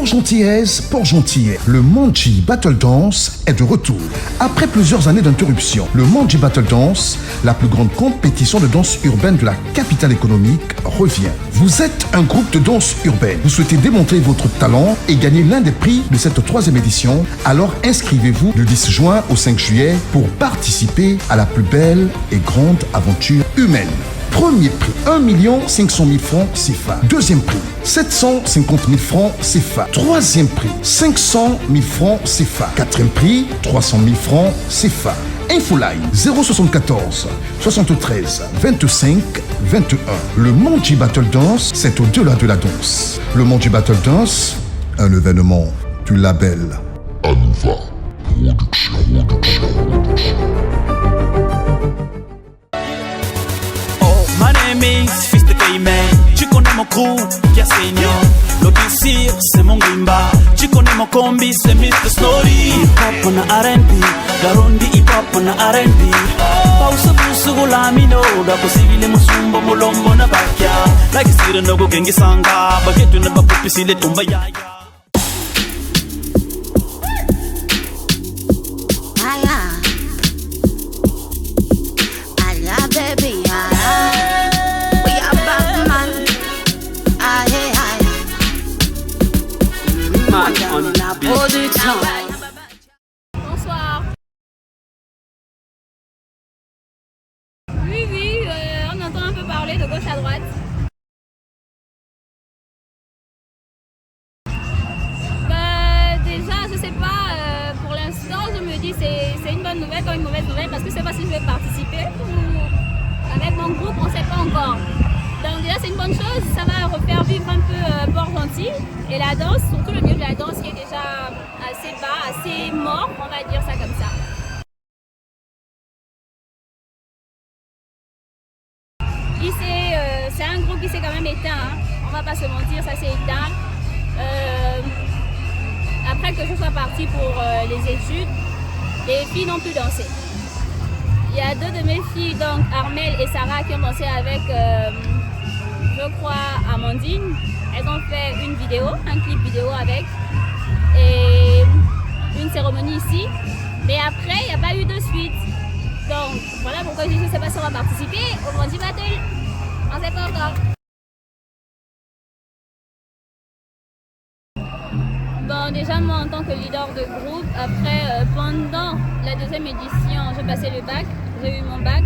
Port-Gentillesse, Port-Gentillet, le Manji Battle Dance est de retour. Après plusieurs années d'interruption, le Manji Battle Dance, la plus grande compétition de danse urbaine de la capitale économique, revient. Vous êtes un groupe de danse urbaine. Vous souhaitez démontrer votre talent et gagner l'un des prix de cette 3e édition. Alors inscrivez-vous du 10 juin au 5 juillet pour participer à la plus belle et grande aventure humaine. Premier prix, 1 500 000 francs CFA. Deuxième prix, 750 000 francs CFA. Troisième prix, 500 000 francs CFA. Quatrième prix, 300 000 francs CFA. Infoline 074 73 25 21. Le Manji Battle Dance, c'est au-delà de la danse. Le Manji Battle Dance, un événement du label Anouva Production. My name is Fils de Cayman. Tu connais mon crew, Kia Senior. L'Obisir, c'est mon Grimba. Tu connais mon combi, c'est Mr. Snorri. Hip-hop on a R&B, Garondi hip-hop on a R&B. Pausa busu lamino, da possibile musumbo molombo na bakya. Like sira no go gengi sanga, bagetu na bapupi sile tumba yaya. Bonsoir. Oui, on entend un peu parler de gauche à droite. Déjà, je sais pas, pour l'instant, je me dis c'est une bonne nouvelle comme une mauvaise nouvelle parce que je sais pas si je vais participer ou avec mon groupe, on sait pas encore. Donc déjà c'est une bonne chose, ça va refaire vivre un peu Port-Gentil et la danse, surtout le milieu de la danse qui est déjà assez bas, assez mort, on va dire ça comme ça. C'est un groupe qui s'est quand même éteint, hein. On va pas se mentir, ça s'est éteint. Après que je sois partie pour les études, les filles n'ont plus dansé. Il y a deux de mes filles, donc Armel et Sarah, qui ont dansé avec, je crois, Amandine. Elles ont fait une vidéo, un clip vidéo avec, et une cérémonie ici. Mais après, il n'y a pas eu de suite. Donc, voilà pourquoi je ne sais pas si on va participer au Manji Battle. On ne sait pas encore. Bon, déjà, moi, en tant que leader de groupe, après, pendant la 2e édition, j'ai passé le bac. J'ai eu mon bac.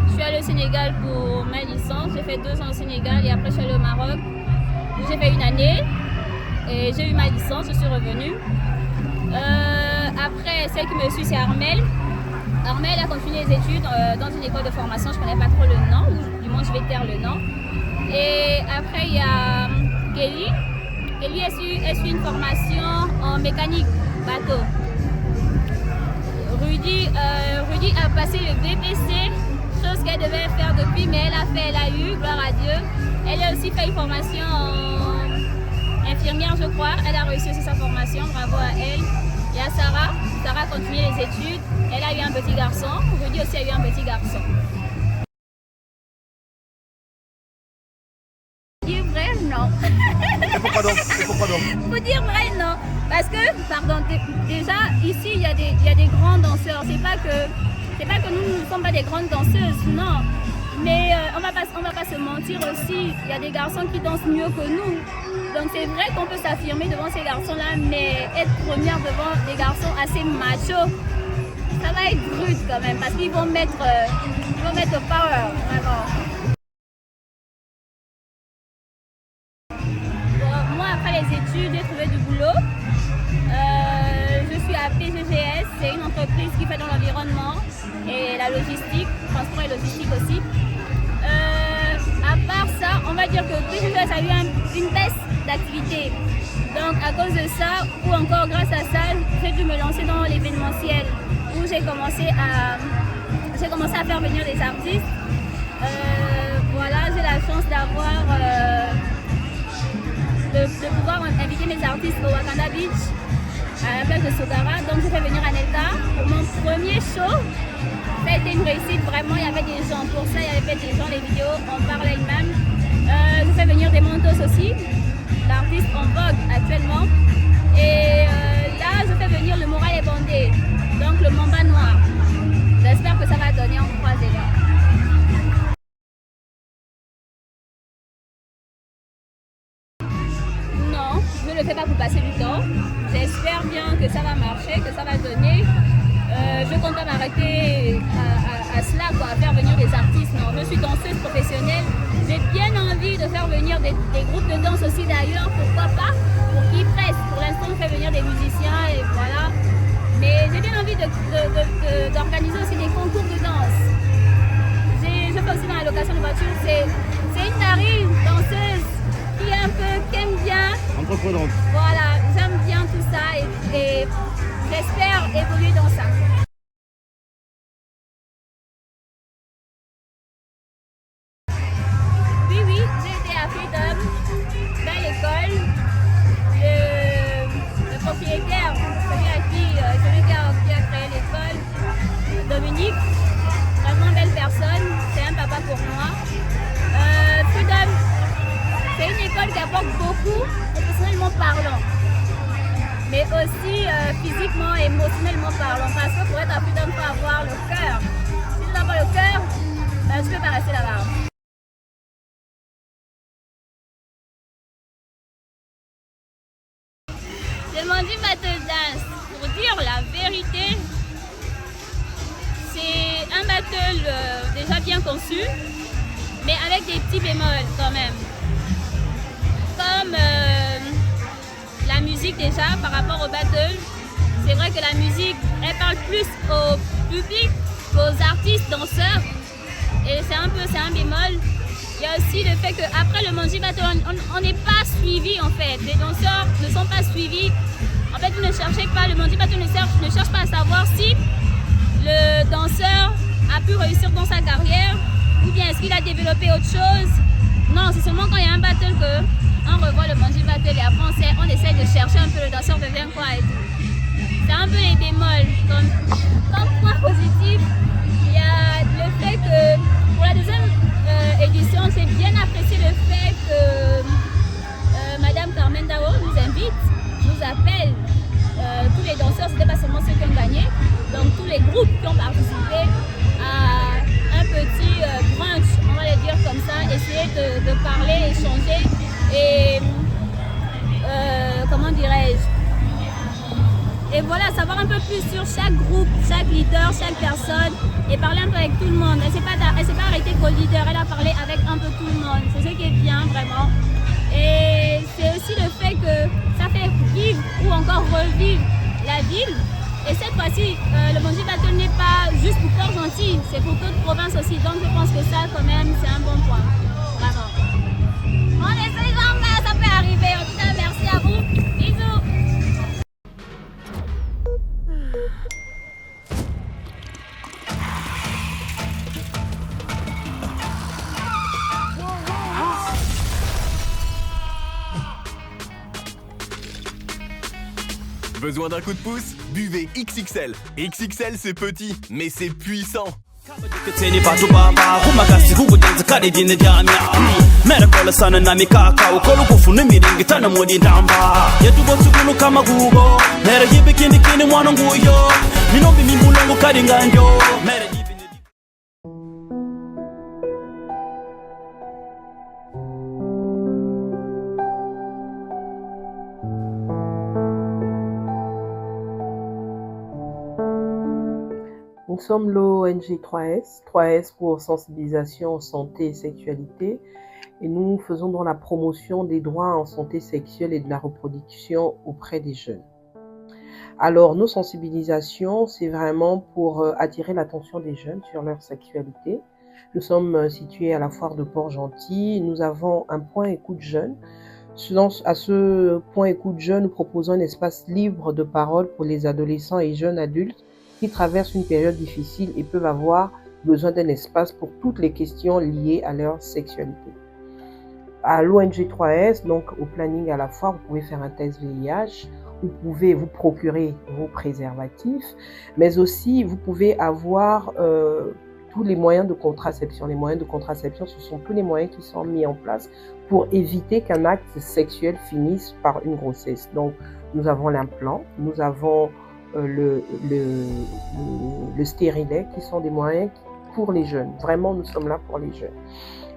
Je suis allée au Sénégal pour ma licence. J'ai fait 2 ans au Sénégal et après je suis allée au Maroc où j'ai fait 1 année et j'ai eu ma licence, je suis revenue. Après, celle qui me suit, c'est Armel. Armel a continué les études dans une école de formation, je ne connais pas trop le nom, ou du moins je vais taire le nom. Et après, il y a Kelly. Kelly a suit une formation en mécanique bateau. Rudy a passé le BPC, chose qu'elle devait faire depuis, mais elle a eu, gloire à Dieu. Elle a aussi fait une formation en infirmière, je crois. Elle a réussi aussi sa formation, bravo à elle. Il y a Sarah a continué les études. Elle a eu un petit garçon. Rudy aussi a eu un petit garçon. Dire vrai, non. Et pourquoi donc? Faut dire vrai, non. Parce que, pardon, déjà, ici, il y a des grands danseurs. C'est pas que nous ne sommes pas des grandes danseuses, non. Mais on va pas se mentir aussi, il y a des garçons qui dansent mieux que nous. Donc c'est vrai qu'on peut s'affirmer devant ces garçons-là, mais être première devant des garçons assez machos, ça va être rude quand même, parce qu'ils vont mettre power, vraiment. Bon, moi, après les études, j'ai trouvé du boulot. Je suis à PGGS, c'est une entreprise qui fait dans l'environnement et la logistique, transport et logistique aussi. À part ça, on va dire que PGGS a eu une baisse d'activité. Donc à cause de ça, ou encore grâce à ça, j'ai dû me lancer dans l'événementiel où j'ai commencé à faire venir des artistes. Voilà, j'ai la chance d'avoir de pouvoir inviter mes artistes au Wakanda Beach, à la plage de Sogara. Donc j'ai fait venir Anelka pour mon premier show. Ça a été une réussite, vraiment, il y avait des gens pour ça, il y avait des gens, les vidéos, on parlait même. J'ai fait venir des Montos aussi, l'artiste en vogue actuellement. Et là, je fais venir le Moral et Bandé, donc le Mamba Noir. J'espère que ça va donner en 3 élèves. Non, je ne le fais pas pour passer du temps. J'espère bien que ça va marcher, que ça va donner. Je compte pas m'arrêter à cela, quoi, à faire venir des artistes. Non, je suis danseuse professionnelle. J'ai bien envie de faire venir des groupes de danse aussi d'ailleurs, pourquoi pas, pour qu'ils pressent. Pour l'instant, on fait venir des musiciens et voilà. Mais j'ai bien envie d'organiser aussi des concours de danse. Je fais aussi dans la location de voiture. C'est une tarine danseuse qui aime bien. Entreprenante. Voilà, j'aime bien tout ça et j'espère évoluer dans ça. Oui, j'ai été à Freedom, dans l'école. Le propriétaire, celui qui a créé l'école, Dominique, vraiment belle personne, c'est un papa pour moi. Freedom, c'est une école qui apporte beaucoup, professionnellement parlant, mais aussi physiquement et émotionnellement parlant, parce que pour être à Freedom, il faut avoir le cœur. Si tu n'as pas le cœur, ben, tu ne peux pas rester là-bas. Le Mondi Battle Dance, pour dire la vérité, c'est un battle déjà bien conçu, mais avec des petits bémols quand même. Comme la musique déjà par rapport au battle, c'est vrai que la musique, elle parle plus au public qu'aux artistes danseurs, et c'est un bémol. Il y a aussi le fait qu'après le Mondi Battle, on n'est pas suivi en fait. Les danseurs ne sont pas suivis. En fait, vous ne cherchez pas, le Mondi Battle ne cherche pas à savoir si le danseur a pu réussir dans sa carrière ou bien est-ce qu'il a développé autre chose. Non, c'est seulement quand il y a un battle qu'on revoit le Mondi Battle et après on essaie de chercher un peu le danseur devient quoi et tout. C'est un peu les bémols. Comme point positif, il y a le fait que pour la deuxième édition, j'ai bien apprécié le fait que Madame Carmen Dao nous invite, nous appelle tous les danseurs, c'était pas seulement ceux qui ont gagné, donc tous les groupes qui ont participé à un petit brunch, on va le dire comme ça, essayer de parler, échanger et comment dirais-je, et voilà, savoir un peu plus sur chaque groupe, chaque leader, chaque personne et parler un peu avec tout le monde. Elle ne s'est pas arrêtée qu'au leader, elle a parlé avec un peu tout le monde. C'est ce qui est bien vraiment. Et c'est aussi le fait que ça fait vivre ou encore revivre la ville. Et cette fois-ci, le Mondi Battle n'est pas juste pour Port-Gentil, c'est pour toute province aussi. Donc je pense que ça quand même, c'est un bon point. Vraiment. On essaie jamais, ça peut arriver. En tout cas, merci à vous. Bisous. Besoin d'un coup de pouce? Buvez XXL. XXL c'est petit, mais c'est puissant. Merakola sana na mikaka ukolo kufuna miringi tana modi ndamba yetubo tsukulu kama gugo mera yibe kindi mwana nguyo minombi mimbulongo kadi nganjo mera yibe. Nous sommes l'ONG 3S, 3S pour sensibilisation, santé et sexualité, et nous faisons dans la promotion des droits en santé sexuelle et de la reproduction auprès des jeunes. Alors, nos sensibilisations, c'est vraiment pour attirer l'attention des jeunes sur leur sexualité. Nous sommes situés à la foire de Port-Gentil, nous avons un point écoute jeune. À ce point écoute jeune, nous proposons un espace libre de parole pour les adolescents et jeunes adultes qui traversent une période difficile et peuvent avoir besoin d'un espace pour toutes les questions liées à leur sexualité. À l'ONG 3S, donc au planning à la foire, vous pouvez faire un test VIH, vous pouvez vous procurer vos préservatifs, mais aussi vous pouvez avoir tous les moyens de contraception. Les moyens de contraception, ce sont tous les moyens qui sont mis en place pour éviter qu'un acte sexuel finisse par une grossesse. Donc, nous avons l'implant, nous avons le stérilet, qui sont des moyens pour les jeunes. Vraiment, nous sommes là pour les jeunes.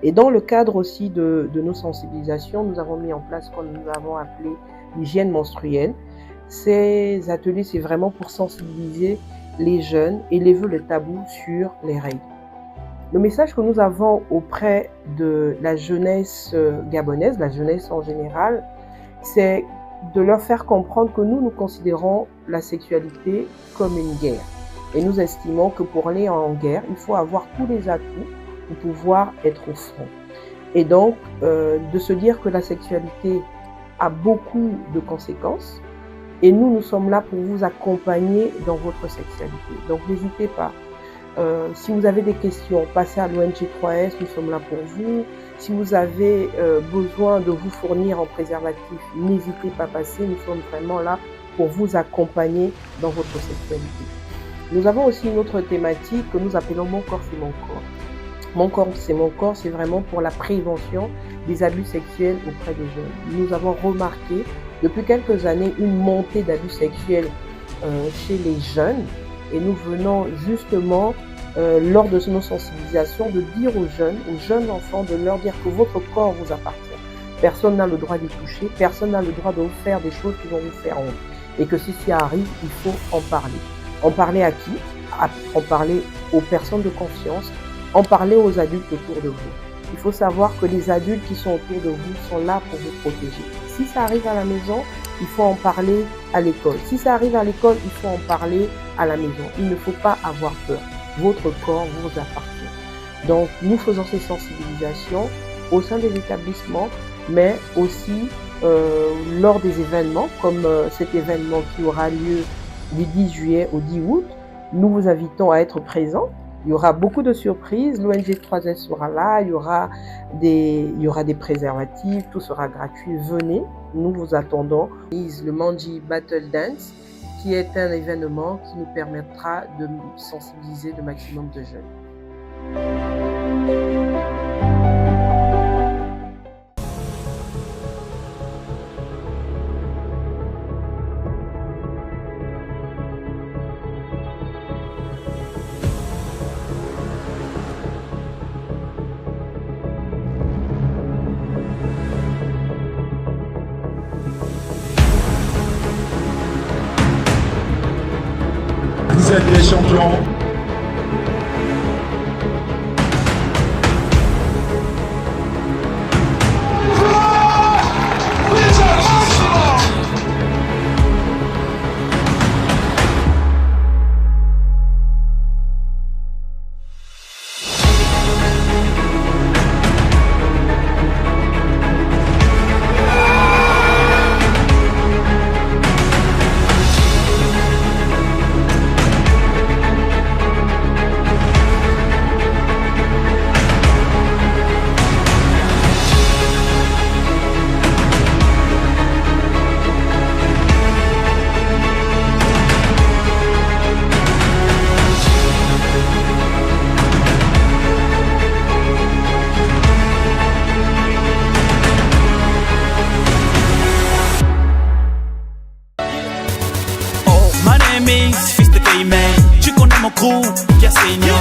Et dans le cadre aussi de nos sensibilisations, nous avons mis en place ce que nous avons appelé l'hygiène menstruelle. Ces ateliers, c'est vraiment pour sensibiliser les jeunes et lever le tabou sur les règles. Le message que nous avons auprès de la jeunesse gabonaise, la jeunesse en général, c'est de leur faire comprendre que nous considérons la sexualité comme une guerre. Et nous estimons que pour aller en guerre, il faut avoir tous les atouts pour pouvoir être au front. Et donc, de se dire que la sexualité a beaucoup de conséquences, et nous sommes là pour vous accompagner dans votre sexualité. Donc, n'hésitez pas. Si vous avez des questions, passez à l'ONG 3S, nous sommes là pour vous. Si vous avez besoin de vous fournir en préservatif, n'hésitez pas à passer. Nous sommes vraiment là pour vous accompagner dans votre sexualité. Nous avons aussi une autre thématique que nous appelons « Mon corps, c'est mon corps ». Mon corps, c'est mon corps, c'est vraiment pour la prévention des abus sexuels auprès des jeunes. Nous avons remarqué depuis quelques années une montée d'abus sexuels chez les jeunes et nous venons justement lors de nos sensibilisations de dire aux jeunes enfants, de leur dire que votre corps vous appartient. Personne n'a le droit d'y toucher, personne n'a le droit de vous faire des choses qui vont vous faire honte. Et que si ça arrive, il faut en parler. En parler à qui? En parler aux personnes de confiance, en parler aux adultes autour de vous. Il faut savoir que les adultes qui sont autour de vous sont là pour vous protéger. Si ça arrive à la maison, il faut en parler à l'école. Si ça arrive à l'école, il faut en parler à la maison. Il ne faut pas avoir peur. Votre corps vous appartient. Donc, nous faisons ces sensibilisations au sein des établissements, mais aussi lors des événements, comme cet événement qui aura lieu du 10 juillet au 10 août. Nous vous invitons à être présents. Il y aura beaucoup de surprises. L'ONG 3S sera là. Il y aura des préservatifs. Tout sera gratuit. Venez. Nous vous attendons. Le Manji Battle Dance, qui est un événement qui nous permettra de sensibiliser le maximum de jeunes. Vous êtes les champions. Fils de Cayman, tu connais mon crew, Kiasenyo.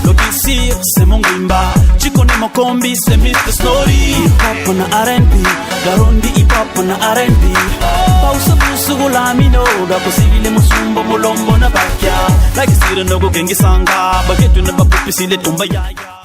L'Odissir, c'est mon Grimba. Tu connais mon combi, c'est Mr. Snorri. Hip-hop na R&B, Garondi hip-hop na R&B. Pausa pusugo lamino, da posibile musumbo molombo na bakya. Like sira no go gengi sanga, bagetu na bapupi sile tumba yaya.